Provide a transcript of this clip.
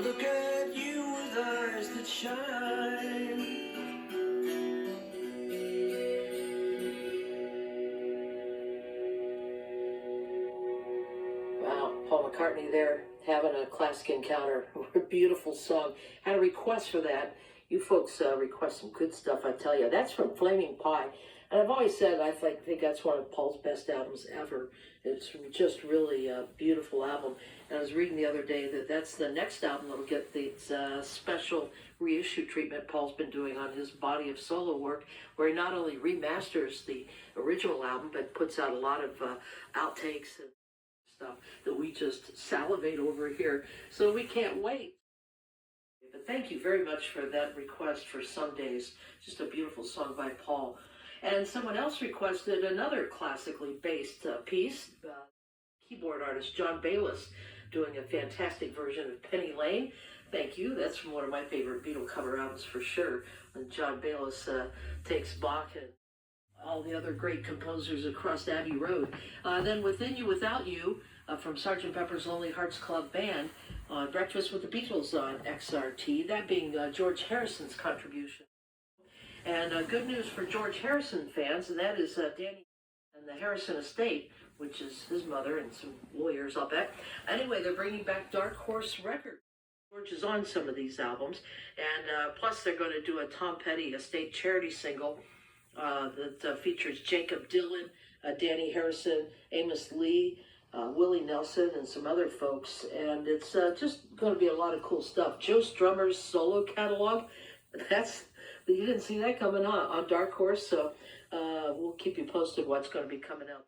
look at you with eyes that shine. Wow, Paul McCartney there having a classic encounter. What a beautiful song. Had a request for that. You folks request some good stuff, I tell you. That's from Flaming Pie. And I've always said I think that's one of Paul's best albums ever. It's just really a beautiful album. And I was reading the other day that that's the next album that'll get the special reissue treatment Paul's been doing on his body of solo work, where he not only remasters the original album, but puts out a lot of outtakes and stuff that we just salivate over here. So we can't wait. But thank you very much for that request for Some Days. Just a beautiful song by Paul. And someone else requested another classically based piece. Keyboard artist John Bayliss doing a fantastic version of Penny Lane. Thank you. That's from one of my favorite Beatle cover albums for sure. When John Bayliss takes Bach and all the other great composers across Abbey Road. Then Within You, Without You, from Sgt. Pepper's Lonely Hearts Club Band, Breakfast with the Beatles on XRT, that being George Harrison's contribution. And good news for George Harrison fans, and that is Danny and the Harrison estate, which is his mother and some lawyers, I'll bet. Anyway, they're bringing back Dark Horse Records. George is on some of these albums, and plus they're going to do a Tom Petty estate charity single that features Jacob Dylan, Danny Harrison, Amos Lee, Willie Nelson, and some other folks. And it's just going to be a lot of cool stuff. Joe Strummer's solo catalog, you didn't see that coming on Dark Horse, so we'll keep you posted what's going to be coming out.